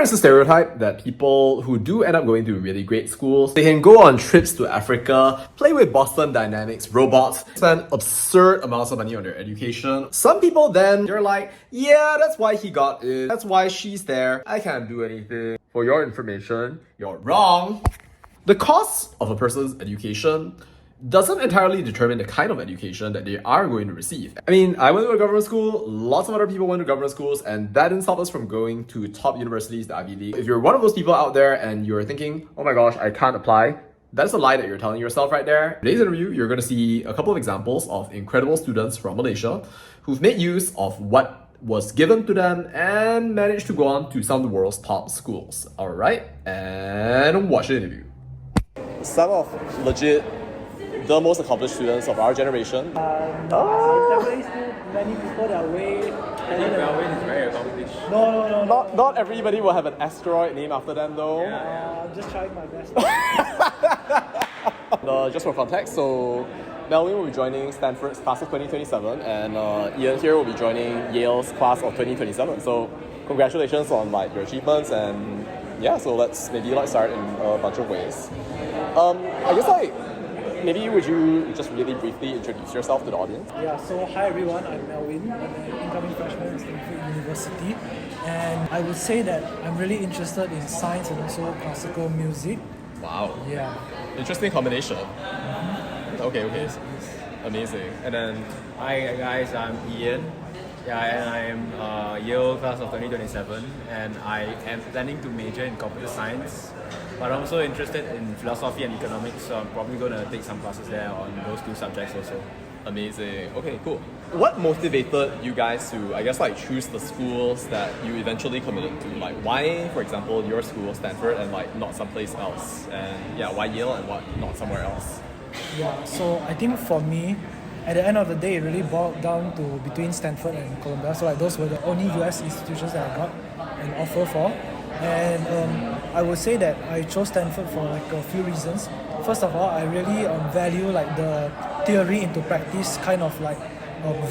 is a stereotype that people who do end up going to really great schools, they can go on trips to Africa, play with Boston Dynamics robots, spend absurd amounts of money on their education. Some people then, they're like, yeah, that's why he got it. That's why she's there. I can't do anything. For your information, you're wrong. The cost of a person's education doesn't entirely determine the kind of education that they are going to receive. I mean, I went to a government school, lots of other people went to government schools, and that didn't stop us from going to top universities, the Ivy League. If you're one of those people out there and you're thinking, oh my gosh, I can't apply, that's a lie that you're telling yourself right there. In today's interview, you're going to see a couple of examples of incredible students from Malaysia who've made use of what was given to them and managed to go on to some of the world's top schools. Alright, and watch the interview. Some of legit the most accomplished students of our generation. Definitely still many people that are way. I think Melwin is very accomplished. No. Not everybody will have an asteroid named after them though. I'm just trying my best. Just for context, so Melwin will be joining Stanford's class of 2027 and Ian here will be joining Yale's class of 2027. So congratulations on your achievements, and yeah, so let's start in a bunch of ways. I guess maybe would you just really briefly introduce yourself to the audience? Yeah, so hi everyone, I'm Melwin. I'm an incoming freshman at Stanford University. And I would say that I'm really interested in science and also classical music. Wow. Yeah. Interesting combination. Okay. Yes. Amazing. And then... Hi guys, I'm Ian. Yeah, and I am Yale class of 2027, and I am planning to major in computer science. But I'm also interested in philosophy and economics, so I'm probably going to take some classes there on those two subjects also. Amazing. Okay, cool. What motivated you guys to, choose the schools that you eventually committed to? Why, for example, your school, Stanford, and not someplace else? And yeah, why Yale and not somewhere else? Yeah, so I think for me, at the end of the day, it really boiled down to between Stanford and Columbia. So those were the only US institutions that I got an offer for. And I would say that I chose Stanford for a few reasons. First of all, I really value the theory into practice kind of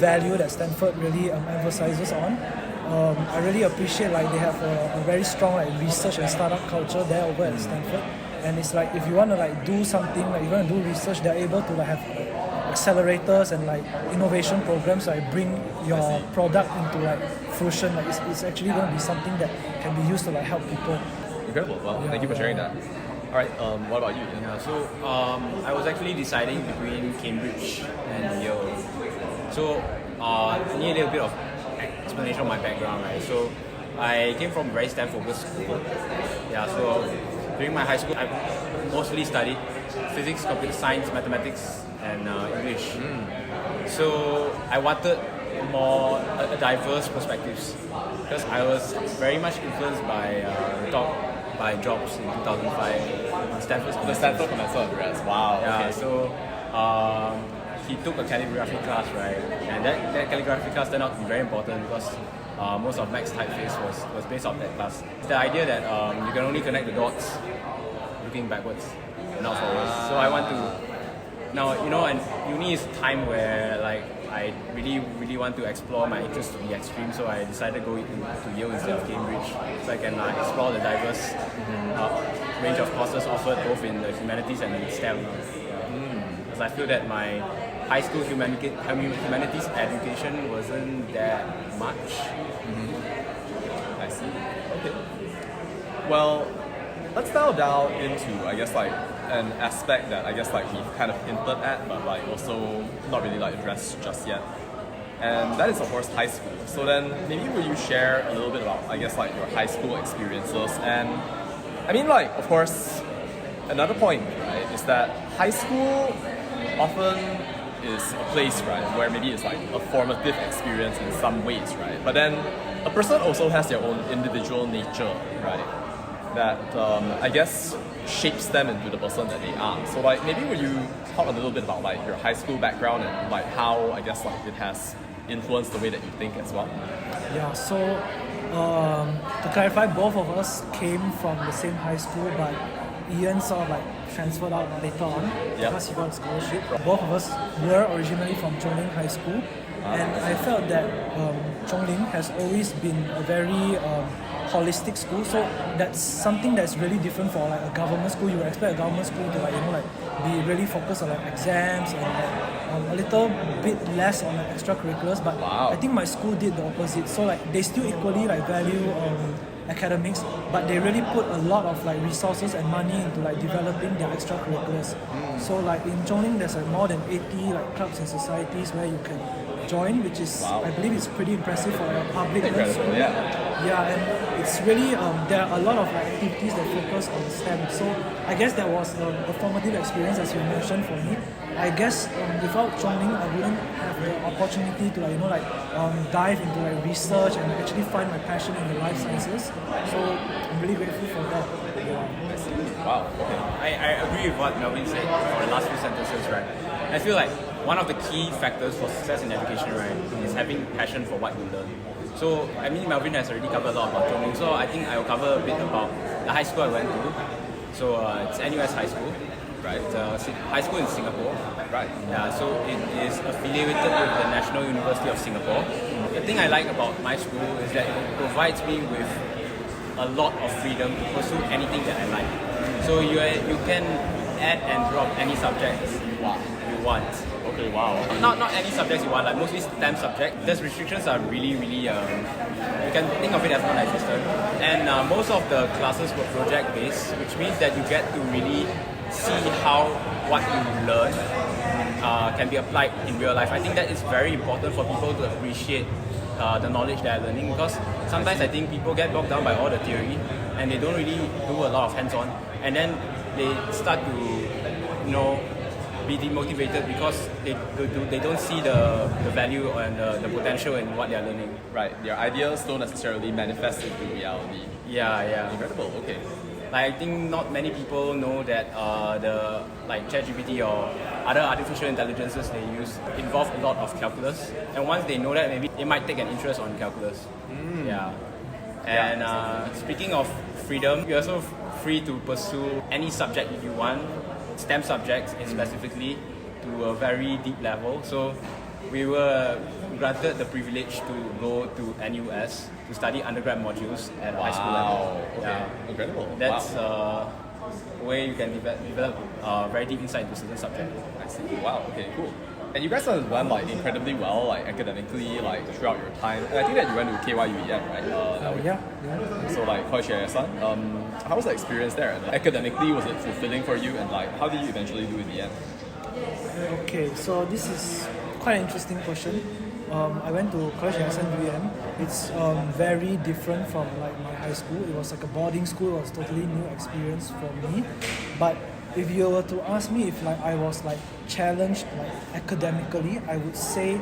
value that Stanford really emphasizes on. I really appreciate they have a very strong research and startup culture there over at Stanford. And it's if you want to do something, you want to do research, they're able to have accelerators and innovation programs bring your product into fruition. It's actually going to be something that can be used to help people. Incredible. Well, thank you for sharing that. All right. What about you? Yeah. So I was actually deciding between Cambridge and Yale. So I need a little bit of explanation of my background, right? So I came from a very STEM-focused school. Yeah. So during my high school, I mostly studied physics, computer science, mathematics, and English. So I wanted more diverse perspectives because I was very much influenced by talk by Jobs in 2005 on Stanford's The Stanford Commencement Address. Wow. Yeah. Okay. So he took a calligraphy class, right? And that calligraphy class turned out to be very important because most of Mac's typeface was based off that class. It's the idea that you can only connect the dots looking backwards, not forwards. So I want to now, and uni is a time where I really want to explore my interest to the extreme, so I decided to go to Yale instead of Cambridge, so I can explore the diverse range of courses offered both in the humanities and in STEM. Because I feel that my high school humanities education wasn't that much. I see. Okay. Well, let's dial down into an aspect that we've kind of hinted at, but also not really addressed just yet. And that is of course high school. So then maybe will you share a little bit about your high school experiences? And I mean of course another point, right, is that high school often is a place, right, where maybe it's a formative experience in some ways, right? But then a person also has their own individual nature, right? That shapes them into the person that they are. So maybe will you talk a little bit about your high school background and how it has influenced the way that you think as well? Yeah, so to clarify, both of us came from the same high school, but Ian sort of transferred out later on because he got a scholarship. Both of us were originally from Chung Ling High School, and I felt that Chung Ling has always been a very holistic school. So that's something that's really different for like a government school. You would expect a government school to be really focused on like exams and a little bit less on like extracurriculars. But I think my school did the opposite. So like they still equally like value academics, but they really put a lot of like resources and money into like developing their extracurriculars. So like in Chung Ling, there's like more than 80 like clubs and societies where you can join, which is I believe it's pretty impressive for a public school. Yeah, and it's really there are a lot of like activities that focus on STEM. So I guess that was a formative experience, as you mentioned, for me. I guess without Chung Ling, I wouldn't have the opportunity to dive into like research and actually find my passion in the life sciences. So I'm really grateful for that. Yeah. Wow. Okay. I agree with what Melwin said for the last few sentences, right? I feel like one of the key factors for success in education, right, is having passion for what you learn. So, I mean, Melwin has already covered a lot about Chung Ling, so I think I will cover a bit about the high school I went to. So, it's NUS High School, right? High school in Singapore, right? Yeah, so it is affiliated with the National University of Singapore. The thing I like about my school is that it provides me with a lot of freedom to pursue anything that I like. So you can add and drop any subjects you want. Okay, wow. Not any subjects you want, like mostly STEM subjects. Those restrictions are really, you can think of it as non-existent. And most of the classes were project-based, which means that you get to really see how what you learn can be applied in real life. I think that is very important for people to appreciate the knowledge they are learning, because sometimes I think people get bogged down by all the theory and they don't really do a lot of hands-on, and then they start to be demotivated because they don't see the value and the potential in what they are learning. Right, their ideas don't necessarily manifest into reality. Yeah. Incredible, okay. Like, I think not many people know that the like ChatGPT or other artificial intelligences they use involve a lot of calculus, and once they know that, maybe they might take an interest on calculus. Yeah. And speaking of freedom, you're also free to pursue any subject if you want, STEM subjects specifically, to a very deep level. So we were granted the privilege to go to NUS to study undergrad modules at high school level. Okay. Yeah. Incredible. That's a way you can develop very deep insight into certain subjects. I see. Wow, okay, cool. And you guys have done like incredibly well, like academically, like throughout your time. And I think that you went to KYUEM, right? Yeah. So like how was the experience there? And, like, academically, was it fulfilling for you? And like, how did you eventually do in the end? Okay, so this is quite an interesting question. I went to College UEM. It's very different from like my high school. It was like a boarding school. It was totally new experience for me. But if you were to ask me if like I was like challenged like academically, I would say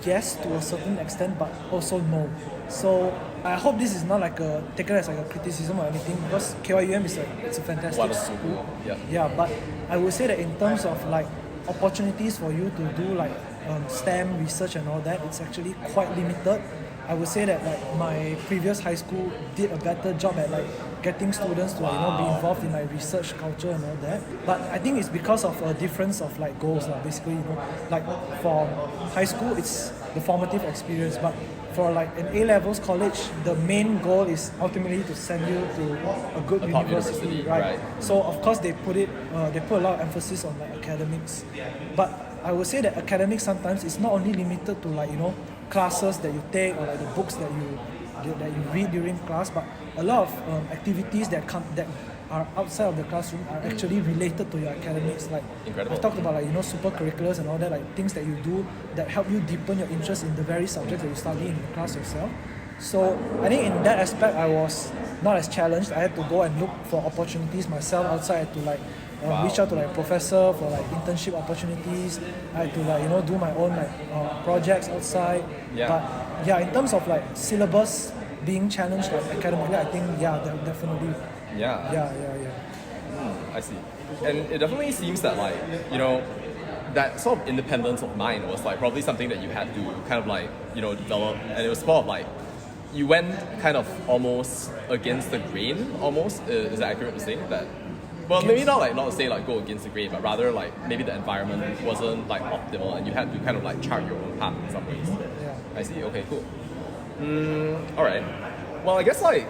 yes to a certain extent, but also no. So I hope this is not like taken as like a criticism or anything, because KYUEM is it's a fantastic school. Yeah, but I would say that in terms of like opportunities for you to do like STEM research and all that, it's actually quite limited. I would say that like my previous high school did a better job at like getting students to be involved in like research culture and all that. But I think it's because of a difference of like goals basically, like for high school it's the formative experience, but for like an A-levels college, the main goal is ultimately to send you to a good university, right? So of course they put a lot of emphasis on like academics, but I would say that academics sometimes is not only limited to like classes that you take or like the books that you read during class, but a lot of activities that are outside of the classroom are actually related to your academics. Like Incredible. I talked about like super curriculars and all that, like things that you do that help you deepen your interest in the very subjects that you study in the class yourself. So I think in that aspect I was not as challenged. I had to go and look for opportunities myself outside. I had to like reach out to like a professor for like internship opportunities. I had to like do my own like projects outside. But yeah, in terms of like syllabus being challenged like academically, I think definitely. I see. And it definitely seems that like that sort of independence of mind was like probably something that you had to kind of like develop, and it was more of like you went kind of almost against the grain almost. Is that accurate to say that? Well, maybe not to say like go against the grain, but rather like maybe the environment wasn't like optimal and you had to kind of like chart your own path in some ways. I see. Okay, cool. All right. Well, I guess like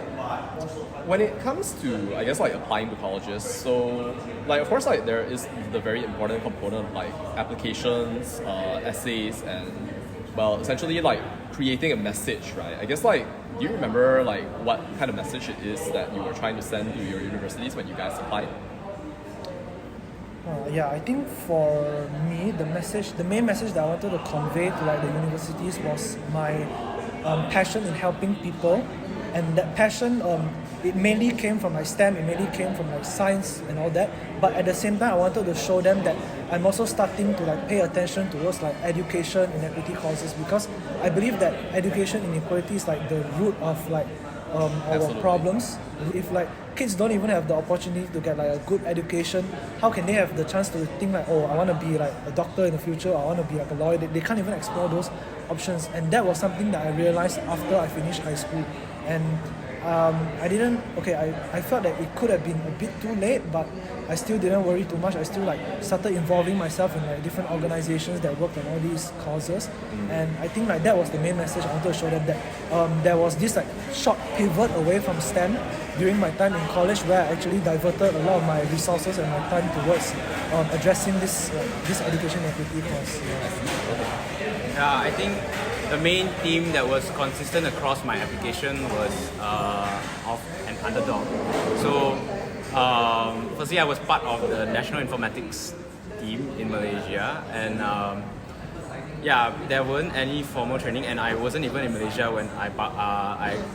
when it comes to applying to colleges, so like of course like there is the very important component of like applications, essays, and well essentially like creating a message, right? I guess like do you remember like what kind of message it is that you were trying to send to your universities when you guys applied? Yeah, I think for me, the main message that I wanted to convey to like the universities was my passion in helping people, and that passion it mainly came from like STEM, it mainly came from like science and all that. But at the same time, I wanted to show them that I'm also starting to like pay attention towards like education inequity causes, because I believe that education inequality is like the root of like our problems. If like kids don't even have the opportunity to get like a good education, how can they have the chance to think like, oh, I want to be like a doctor in the future, I want to be like a lawyer? They can't even explore those options. And that was something that I realized after I finished high school. And I felt that it could have been a bit too late, but I still didn't worry too much. I still like started involving myself in like different organizations that worked on all these causes. And I think like that was the main message I wanted to show them, that there was this like short pivot away from STEM during my time in college, where I actually diverted a lot of my resources and my time towards addressing this education equity cause. Yeah, I think the main theme that was consistent across my application was of an underdog. So, firstly, I was part of the National Informatics team in Malaysia, and there weren't any formal training, and I wasn't even in Malaysia when I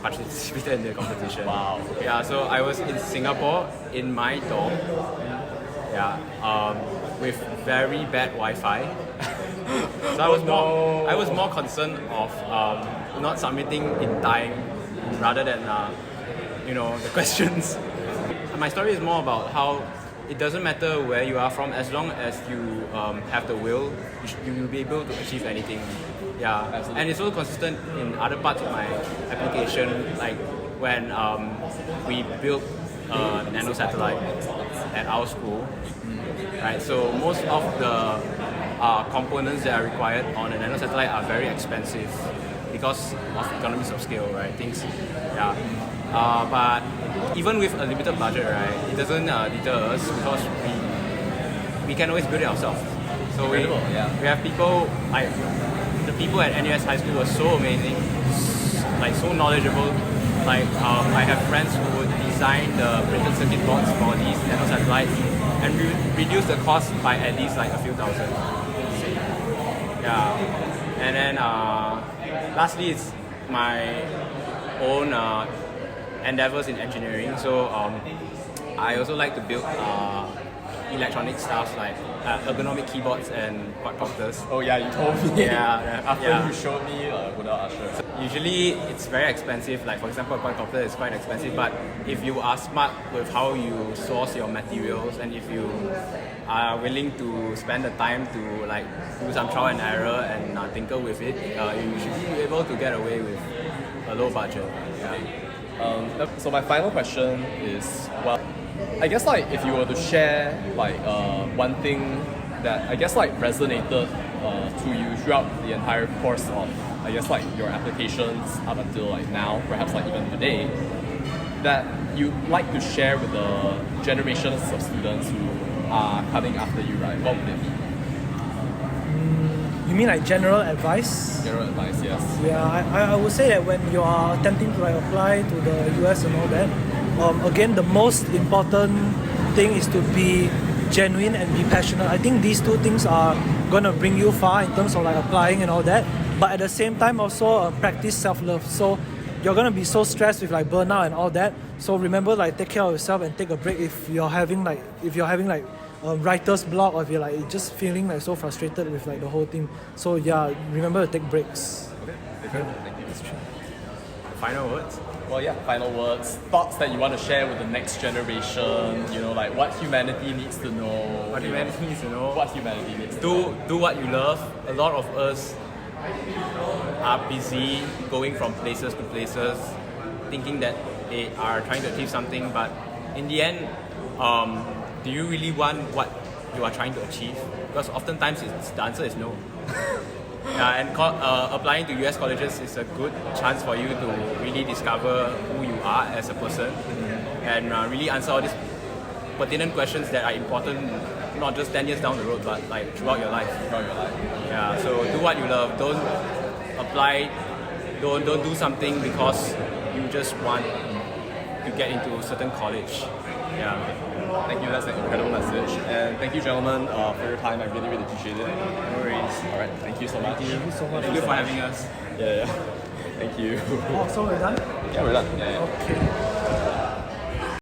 participated in the competition. Wow. Yeah, so I was in Singapore in my dorm. With very bad Wi-Fi. So I was more concerned of not submitting in time rather than the questions. My story is more about how it doesn't matter where you are from, as long as you have the will, you will be able to achieve anything. Yeah, absolutely. And it's also consistent in other parts of my application, like when we built a nano satellite at our school. Right, so most of the components that are required on a nano satellite are very expensive because of economies of scale, right? But even with a limited budget, right, it doesn't deter us because we can always build it ourselves. So we have people like the people at NUS High School were so amazing, like so knowledgeable. Like I have friends who would design the printed circuit boards for these nano satellites and reduce the cost by at least like a few thousand. Yeah, and then lastly, it's my own endeavors in engineering. So I also like to build electronic stuff like ergonomic keyboards and quadcopters. Oh yeah, you told me. After you showed me without Usher. So usually it's very expensive. Like for example, a quadcopter is quite expensive. But if you are smart with how you source your materials, and if you are willing to spend the time to like do some trial and error and tinker with it, you should be able to get away with a low budget. Yeah. So my final question is, well, I guess like if you were to share like one thing that I guess like resonated to you throughout the entire course of I guess like your applications up until like now, perhaps like even today, that you'd like to share with the generations of students who are coming after you, right? What would it be? You mean like general advice? General advice, yes. Yeah, I would say that when you are attempting to like apply to the US and all that, again, the most important thing is to be genuine and be passionate. I think these two things are gonna bring you far in terms of like applying and all that. But at the same time, also practice self-love. So you're gonna be so stressed with like burnout and all that. So remember, like take care of yourself and take a break if you're having writer's block, or if you're like just feeling like so frustrated with like the whole thing. So yeah, remember to take breaks. Okay, thank you. Final words? Well, yeah, final words, thoughts that you want to share with the next generation, like what humanity needs to know. What humanity needs to know. What humanity needs to know. Do what you love. A lot of us are busy going from places to places, thinking that they are trying to achieve something, but in the end, do you really want what you are trying to achieve? Because oftentimes the answer is no. Yeah, and applying to US colleges is a good chance for you to really discover who you are as a person and really answer all these pertinent questions that are important, not just 10 years down the road, but like throughout your life. Yeah, so do what you love. Don't apply. Don't do something because you just want to get into a certain college. Yeah. Thank you, that's an incredible message. And thank you, gentlemen, for your time. I really, really appreciate it. No worries. All right, thank you so much. Thank you so much. Thank you for having us. Yeah. Thank you. Oh, so we're done? Yeah, we're done. Yeah. Okay.